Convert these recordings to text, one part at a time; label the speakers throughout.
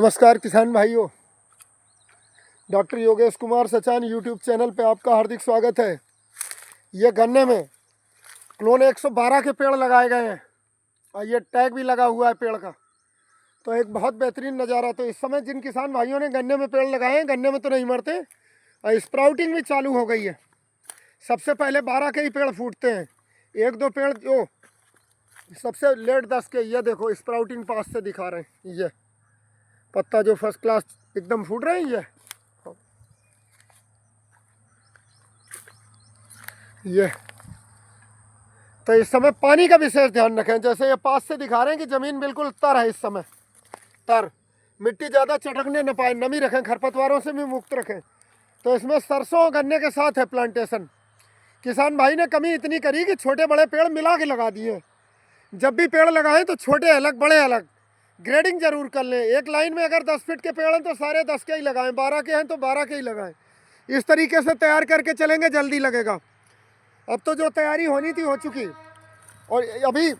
Speaker 1: नमस्कार किसान भाइयों, doctor Yogesh Kumar Sachan YouTube channel पे आपका हार्दिक स्वागत है। ये गन्ने में क्लोन 112 के पेड़ लगाए गए हैं और ये टैग भी लगा हुआ है पेड़ का। तो एक बहुत बेहतरीन नज़ारा। तो इस समय जिन किसान भाइयों ने गन्ने में पेड़ लगाए हैं, गन्ने में तो नहीं मरते और स्प्राउटिंग भी चालू हो गई है। सबसे पहले 12 के ही पेड़ फूटते हैं, एक दो पेड़ जो सबसे लेट 10 के। ये देखो स्प्राउटिंग पास से दिखा रहे हैं, ये पत्ता जो फर्स्ट क्लास एकदम फूट रहे हैं। ये तो इस समय पानी का विशेष ध्यान रखें। जैसे ये पास से दिखा रहे हैं कि ज़मीन बिल्कुल तर है, इस समय तर, मिट्टी ज़्यादा चटकने न पाए, नमी रखें, खरपतवारों से भी मुक्त रखें। तो इसमें सरसों गन्ने के साथ है प्लांटेशन। किसान भाई ने कमी इतनी करी कि छोटे बड़े पेड़ मिला के लगा दिए। जब भी पेड़ लगाएं तो छोटे अलग बड़े अलग, ग्रेडिंग जरूर कर लें। एक लाइन में अगर 10 फीट के पेड़ हैं तो सारे 10 के ही लगाएं, 12 के हैं तो 12 के ही लगाएं। इस तरीके से तैयार करके चलेंगे, जल्दी लगेगा। अब तो जो तैयारी होनी थी हो चुकी, और अभी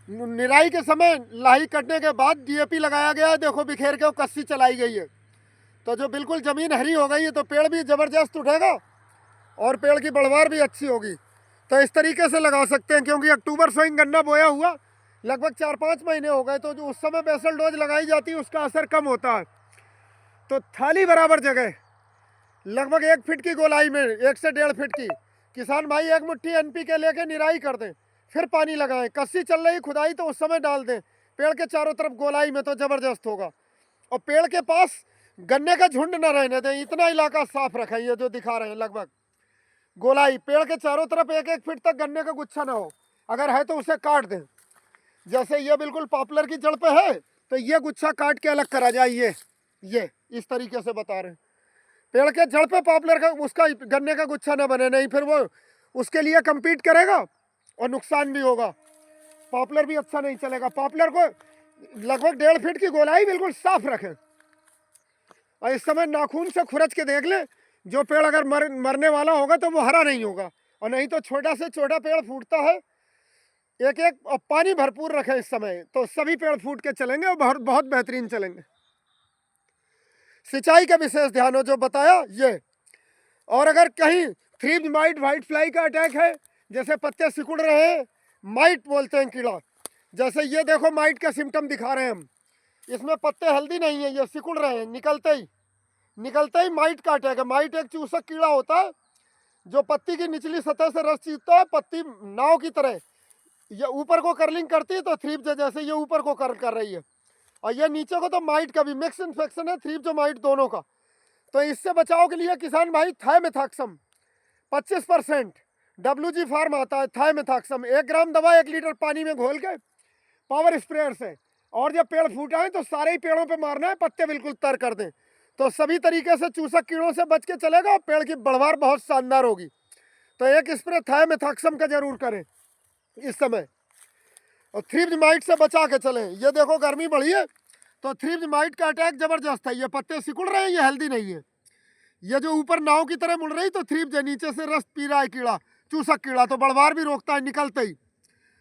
Speaker 1: निराई के समय लाही कटने के बाद डीएपी लगाया गया है। देखो बिखेर के वो कस्सी चलाई गई है, तो जो बिल्कुल ज़मीन हरी हो गई है, तो पेड़ भी ज़बरदस्त उठेगा और पेड़ की बढ़वार भी अच्छी होगी। तो इस तरीके से लगा सकते हैं, क्योंकि अक्टूबर से ही गन्ना बोया हुआ लगभग 4-5 महीने हो गए। तो जो उस समय बेसल डोज लगाई जाती है उसका असर कम होता है। तो थाली बराबर जगह लगभग 1 फीट की गोलाई में 1 से 1.5 फीट की किसान भाई 1 मुट्ठी NPK लेके निराई कर दें, फिर पानी लगाएं। कस्सी चल रही खुदाई तो उस समय डाल दें पेड़ के चारों तरफ गोलाई में, तो ज़बरदस्त होगा। और पेड़ के पास गन्ने का झुंड न रहने दें, इतना इलाका साफ रखें। ये जो दिखा रहे हैं लगभग गोलाई, पेड़ के चारों तरफ 1-1 फीट तक गन्ने का गुच्छा ना हो, अगर है तो उसे काट दें। जैसे ये बिल्कुल पॉपुलर की जड़ पे है तो ये गुच्छा काट के अलग करा जाए। ये इस तरीके से बता रहे हैं। पेड़ के जड़ पे पॉपुलर का उसका गन्ने का गुच्छा ना बने, नहीं फिर वो उसके लिए compete करेगा और नुकसान भी होगा। पॉपुलर भी अच्छा नहीं चलेगा। पॉपुलर को लगभग 1.5 फीट की गोलाई बिल्कुल साफ रखें। और इस समय नाखून से खुरच के देख लें, जो पेड़ अगर मरने वाला होगा तो वो हरा नहीं होगा, और नहीं तो छोटा से छोटा पेड़ फूटता है। एक एक और पानी भरपूर रखें इस समय, तो सभी पेड़ फूट के चलेंगे और बहुत बेहतरीन चलेंगे। सिंचाई का विशेष ध्यान हो जो बताया ये। और अगर कहीं थ्रिप्स माइट व्हाइट फ्लाई का अटैक है, जैसे पत्ते सिकुड़ रहे हैं, माइट बोलते हैं कीड़ा, जैसे ये देखो माइट का सिम्टम दिखा रहे हैं हम। इसमें पत्ते हल्दी नहीं है, ये सिकुड़ रहे हैं, निकलते ही माइट का अटैक है। माइट एक चूसक कीड़ा होता है जो पत्ती की निचली सतह से रस चूसता है। पत्ती नाव की तरह ये ऊपर को कर्लिंग करती है, तो थ्रिप्स जैसे ये ऊपर को कर्ल कर रही है, और ये नीचे को तो माइट का भी मिक्स इन्फेक्शन है, थ्रिप्स और माइट दोनों का। तो इससे बचाव के लिए किसान भाई थायमेथाक्सम 25% WG फार्म आता है। थायमेथाक्सम 1 ग्राम दवा 1 लीटर पानी में घोल के पावर स्प्रेयर से, और जब पेड़ फूटा है तो सारे ही पेड़ों पे मारना है, पत्ते बिल्कुल तर कर दें। तो सभी तरीके से चूसक कीड़ों से बच के चलेगा और पेड़ की बढ़वार बहुत शानदार होगी। तो एक स्प्रे थायमेथाक्सम का जरूर करें इस समय, और थ्रिप्स माइट से बचा के चलें। ये देखो गर्मी बढ़ी है तो थ्रिप्स माइट का अटैक जबरदस्त है। ये पत्ते सिकुड़ रहे हैं, ये हेल्दी नहीं है। ये जो ऊपर नाव की तरह मुड़ रही तो थ्रिप्स है, नीचे से रस पी रहा है कीड़ा, चूसक कीड़ा, तो बढ़वार भी रोकता है निकलते ही।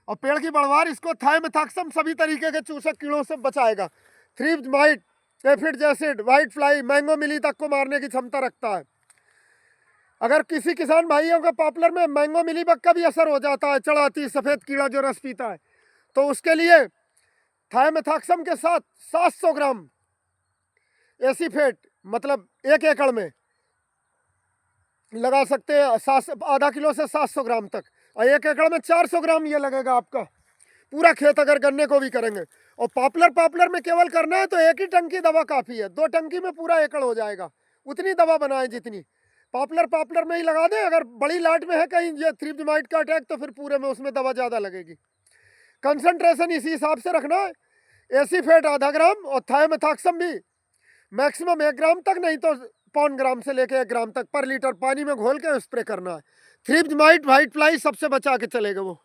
Speaker 1: और पेड़ की बढ़वार इसको थायमेथाक्सम सभी तरीके के चूसक कीड़ों से बचाएगा। Thrips mite, aphids acid, white fly, mango mealy तक को मारने की क्षमता रखता है। अगर किसी किसान भाइयों के पॉपुलर में मैंगो मिली बग का भी असर हो जाता है, चढ़ाती सफ़ेद कीड़ा जो रस पीता है, तो उसके लिए थायमेथाक्सम के साथ 700 ग्राम एसीफेट, मतलब 1 एकड़ में लगा सकते हैं, आधा किलो से 700 ग्राम तक, और 1 एकड़ में 400 ग्राम ये लगेगा आपका पूरा खेत अगर गन्ने को भी करेंगे। और पॉपुलर में केवल करना है तो 1 ही टंकी दवा काफ़ी है, 2 टंकी में पूरा एकड़ हो जाएगा। उतनी दवा बनाएं जितनी पॉपुलर में ही लगा दें। अगर बड़ी लाट में है कहीं ये थ्रिप्स माइट का अटैक, तो फिर पूरे में उसमें दवा ज़्यादा लगेगी। कंसंट्रेशन इसी हिसाब से रखना है, एसीफेट आधा ग्राम और थायमेथाक्सम भी मैक्सिमम 1 ग्राम तक, नहीं तो 0.5 ग्राम से लेकर 1 ग्राम तक पर लीटर पानी में घोल के स्प्रे करना है। थ्रिप्स माइट व्हाइट फ्लाई सबसे बचा के चलेगा वो।